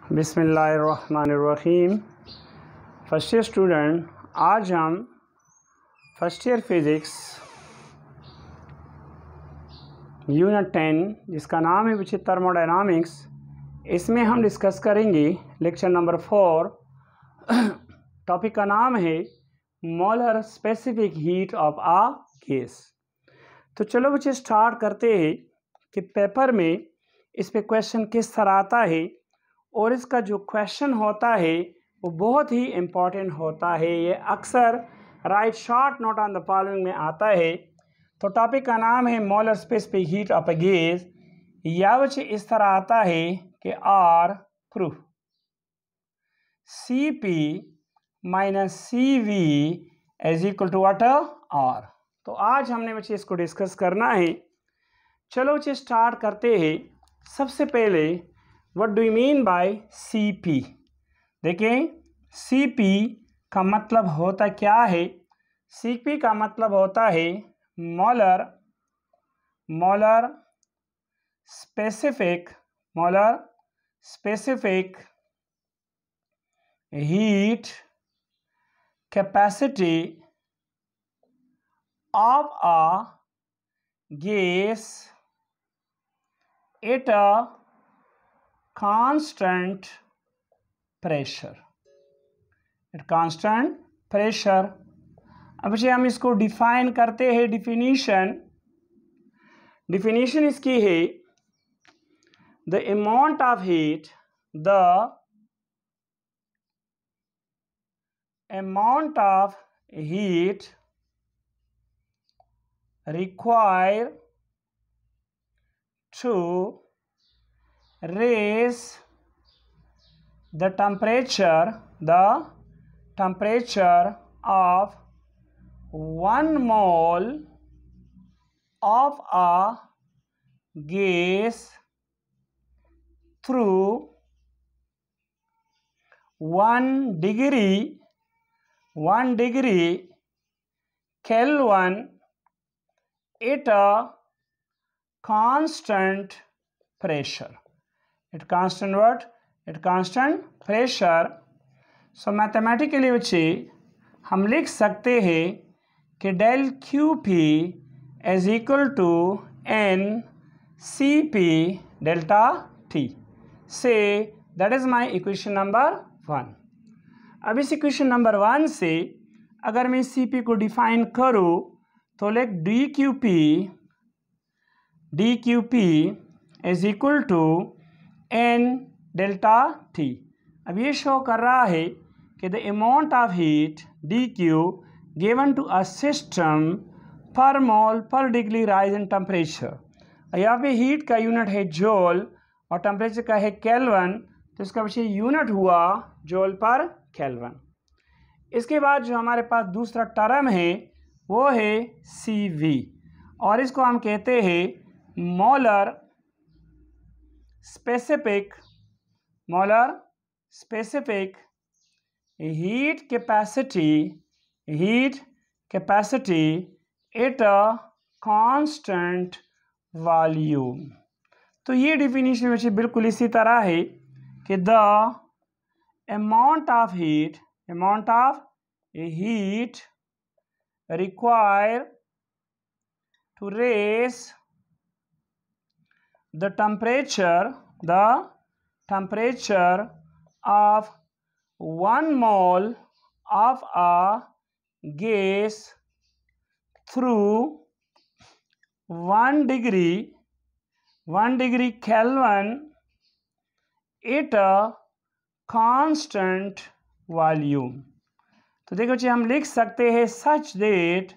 बिस्मिल्लाहिर्रहमानिर्रहीम। First year student, आज हम फर्स्ट ईयर फिज़िक्स यूनिट 10 जिसका नाम है विचित्र थर्मोडायनामिक्स, इसमें हम डिस्कस करेंगे लेक्चर नंबर 4। टॉपिक का नाम है molar specific heat of a gas. तो चलो बच्चे स्टार्ट करते हैं कि पेपर में इस पे क्वेश्चन किस तरह आता है, और इसका जो क्वेश्चन होता है वो बहुत ही इम्पोर्टेंट होता है। ये अक्सर write short note on the following में आता है। तो टॉपिक का नाम है molar specific heat of a gas. या बच्चे इस तरह आता है कि or proof C P minus C V is equal to what R. तो आज हमने बच्चे इसको डिस्कस करना है। चलो बच्चे स्टार्ट करते हैं। सबसे पहले what do you mean by C P. देखें, सी पी का मतलब होता क्या है। सी पी का मतलब होता है molar specific heat capacity of a gas at a constant pressure. अब हम इसको डिफाइन करते हैं। डिफिनीशन इसकी है the amount of heat required to raise the temperature of 1 mole of a gas through 1 degree Kelvin at a constant pressure. constant pressure. So mathematically बच्चे हम लिख सकते हैं कि del Q P is equal to N C P delta T. से that is my equation number 1। अब इस equation number 1 से अगर मैं सी पी को डिफाइन करूँ तो let D Q P is equal to N delta T. अब ये शो कर रहा है कि the amount of heat D Q given to a system per mole पर डिग्री राइज इन टेम्परेचर। यहाँ पे हीट का यूनिट है जूल और टेम्परेचर का है केल्विन, तो इसका पीछे यूनिट हुआ जूल पर केल्विन। इसके बाद जो हमारे पास दूसरा टर्म है वो है सी वी, और इसको हम कहते हैं molar specific heat capacity at a constant volume. तो ये डिफिनीशन में बिल्कुल इसी तरह है कि the amount of heat required to raise the temperature of 1 mole of a gas through 1 degree Kelvin at a constant volume। तो देखो जी, हम लिख सकते हैं such that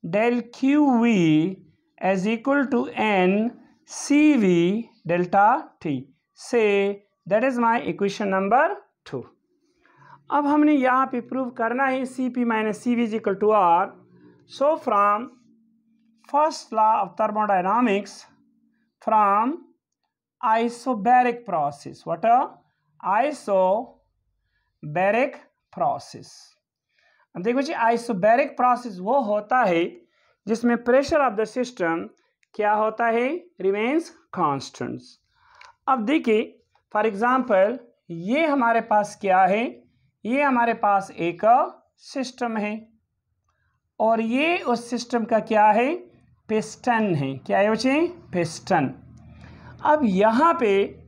del Q V is equal to N C V delta T. से that is my equation number 2। अब हमने यहाँ पे प्रूव करना है C P minus C V is equal to R. So from first law of thermodynamics, from isobaric process. What isobaric process. अब देखो जी, isobaric process वो होता है जिसमें प्रेशर ऑफ द सिस्टम क्या होता है, रिमेन्स कांस्टेंट। अब देखिए फॉर एग्जांपल ये हमारे पास क्या है, ये हमारे पास एक सिस्टम है और ये उस सिस्टम का क्या है, पिस्टन है। क्या है बच्चे, पिस्टन। अब यहाँ पे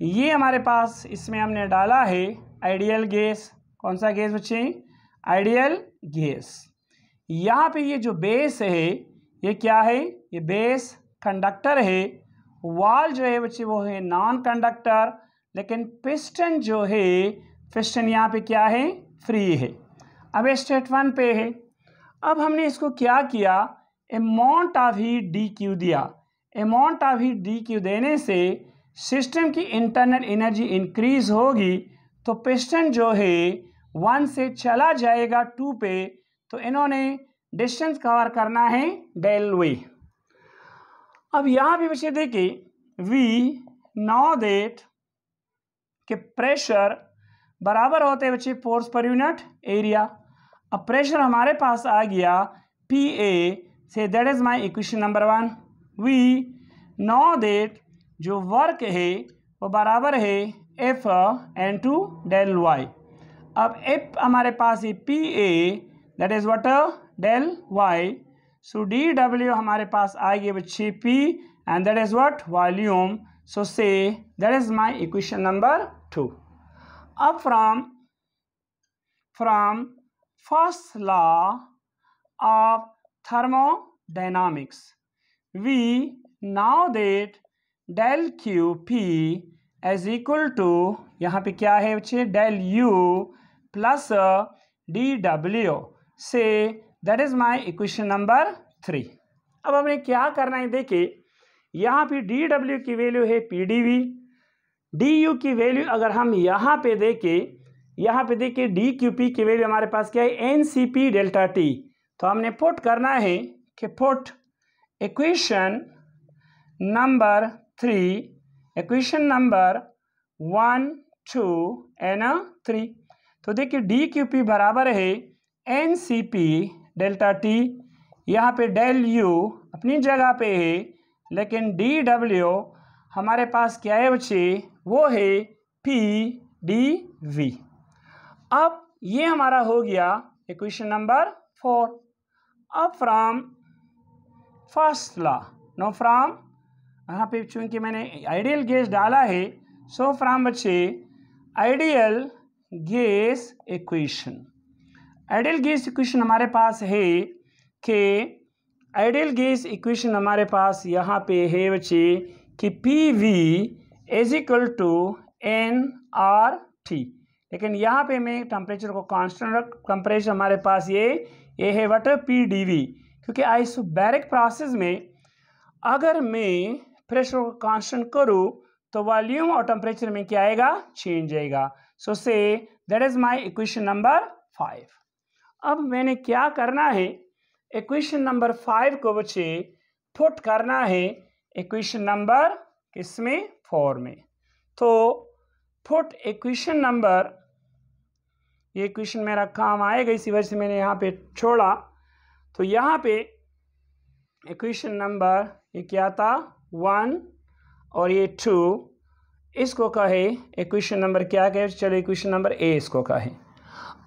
ये हमारे पास इसमें हमने डाला है आइडियल गैस। कौन सा गैस बच्चे, आइडियल गैस। यहाँ पे ये जो बेस है ये क्या है, ये बेस कंडक्टर है। वॉल जो है बच्चे वो है नॉन कंडक्टर, लेकिन पिस्टन जो है, पिस्टन यहाँ पे क्या है, फ्री है। अब स्टेट 1 पे है। अब हमने इसको क्या किया, amount of heat D Q दिया। Amount of heat D Q देने से सिस्टम की इंटरनल एनर्जी इंक्रीज होगी, तो पिस्टन जो है 1 से चला जाएगा 2 पे। तो इन्होंने डिस्टेंस कवर करना है डेल वी। अब यहाँ भी बच्चे देखिए वी नो दैट कि प्रेशर बराबर होते हैं बच्चे फोर्स पर यूनिट एरिया। अब प्रेशर हमारे पास आ गया पी ए से, that is my equation number 1। We know that जो वर्क है वो बराबर है F into del Y. अब एफ हमारे पास है P A, that is what, del Y. So D W हमारे पास आएगी बच्चे P and that is what, volume. So से that is my equation number 2। अब from first law of thermodynamics we know that del q p is equal to, यहाँ पे क्या है बच्चे, del u plus dw से that is my equation number 3। अब हमने क्या करना है, देखिए यहाँ पे dw की वैल्यू है pdv, du की वैल्यू अगर हम यहाँ पे देखें, यहाँ पे देखिए dqp की वैल्यू हमारे पास क्या है, ncp डेल्टा t। तो हमने पुट करना है कि put equation number 3, equation number 1, 2 and 3। तो देखिए डी क्यू पी बराबर है N C P delta T. यहाँ पे डेल यू अपनी जगह पे है, लेकिन डी डब्ल्यू हमारे पास क्या है बच्चे, वो है पी डी वी। अब ये हमारा हो गया इक्वेशन नंबर 4। अब from first law, know from, यहाँ पे चूंकि मैंने आइडियल गैस डाला है, सो फ्रॉम बच्चे ideal gas equation. Ideal gas equation हमारे पास है कि आइडियल गैस इक्वेशन हमारे पास यहाँ पे है बच्चे कि P V is equal to N R T. लेकिन यहाँ पे मैं टेम्परेचर को कांस्टेंट रख, टेम्परेचर हमारे पास ये है वट पी डी वी, क्योंकि आइसोबैरिक प्रोसेस में अगर मैं प्रेशर को कांस्टेंट करूँ तो वॉल्यूम और टेम्परेचर में क्या आएगा, चेंज आएगा। सो से that is my equation number 5। अब मैंने क्या करना है, इक्वेशन नंबर 5 को बच्चे पुट करना है इक्वेशन नंबर किसमें, 4 में। तो पुट इक्वेशन नंबर, ये इक्वेशन मेरा काम आएगा, इसी वजह से मैंने यहाँ पे छोड़ा। तो यहाँ पे इक्वेशन नंबर ये क्या था, 1 और ये 2, इसको कहे इक्वेशन नंबर क्या कहे, चलो इक्वेशन नंबर ए इसको कहे।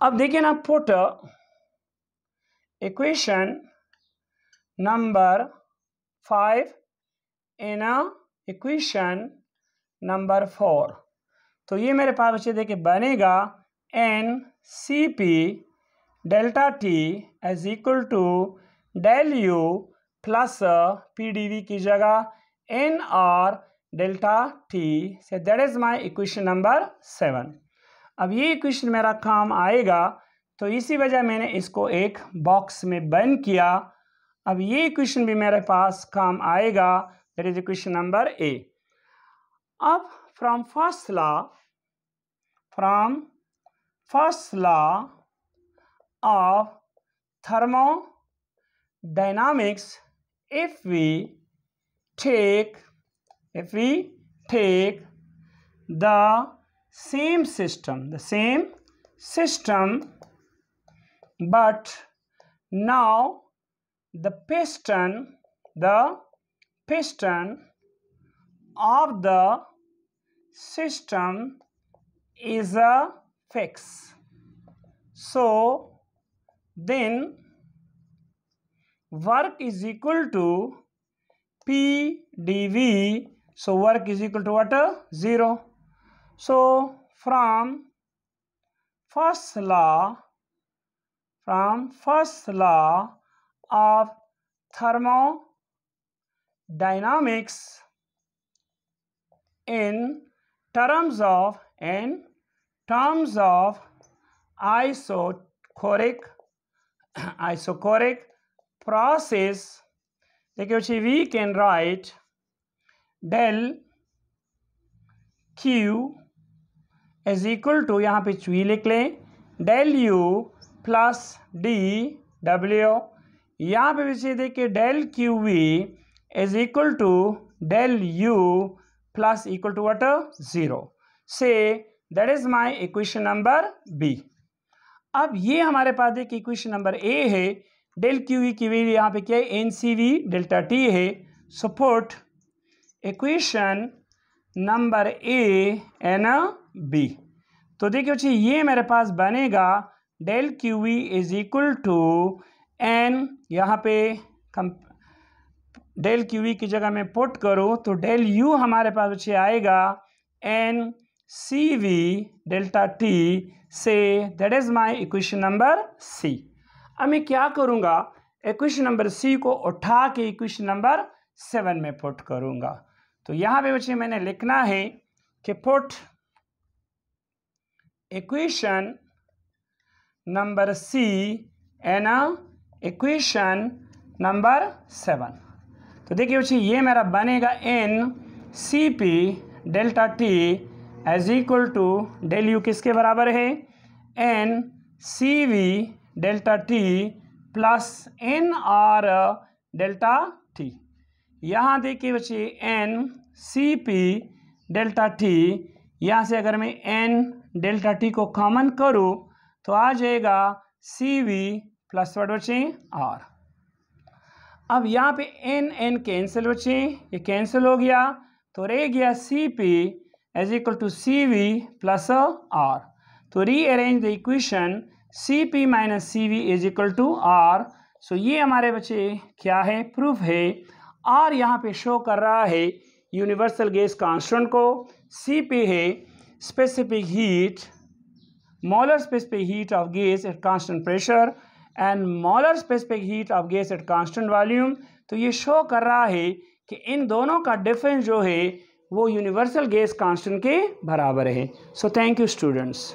अब देखिए ना, put equation number 5 in equation number 4। तो ये मेरे पास बच्चे देखिए बनेगा N C P delta T as equal to del U plus P D V की जगह एन आर डेल्टा टी से, that is my equation number 7। अब ये इक्वेशन मेरा काम आएगा, तो इसी वजह मैंने इसको एक बॉक्स में बंद किया। अब ये इक्वेशन भी मेरे पास काम आएगा, that is equation number A. अब from first law of thermodynamics, if we take the same system, but now the piston of the system is a fix. So then work is equal to P dV. So work is equal to what? 0. So from first law of thermodynamics in terms of isochoric process, देखिए we can write del Q is equal to, यहाँ पे V लिख लें, del U plus D W, यहाँ पे बच्चे देखिए del QV is equal to del U plus equal to what? 0. Say that is my equation number B. अब ये हमारे पास देखिए इक्वेशन नंबर ए है, डेल क्यू वी की वैल्यू यहाँ पे क्या है? N C V delta T है. So put equation number A and B. तो देखिए बच्चे ये मेरे पास बनेगा del Q V is equal to N, यहाँ पे डेल क्यू वी की जगह मैं पुट करूँ तो डेल यू हमारे पास बच्चे आएगा N C V delta T से, that is my equation number C. अब मैं क्या करूँगा, इक्वेशन नंबर सी को उठा के इक्वेशन नंबर 7 में पुट करूँगा. तो यहाँ पे बच्चे मैंने लिखना है कि पुट इक्वेशन नंबर सी एन इक्वेशन नंबर 7. तो देखिए बच्चे ये मेरा बनेगा N C P delta T as equal to del U किसके बराबर है? N C V delta T plus N R delta T. यहाँ देखिए बच्चे N C P delta T, यहाँ से अगर मैं एन डेल्टा टी को कॉमन करूँ तो आ जाएगा सी वी प्लस वर्ड बच्चे आर. अब यहाँ पे एन एन कैंसिल बच्चे, ये कैंसिल हो गया तो रह गया C P as equal to C V plus R. तो rearrange the equation C P minus C V is equal to R. So ये हमारे बच्चे क्या है? प्रूफ है. आर यहाँ पे शो कर रहा है यूनिवर्सल गैस कांस्टेंट को, सी पी है specific heat, molar specific heat of gas at constant pressure and molar specific heat of gas at constant volume. तो ये शो कर रहा है कि इन दोनों का डिफरेंस जो है वो यूनिवर्सल गैस कांस्टेंट के बराबर है. So thank you students.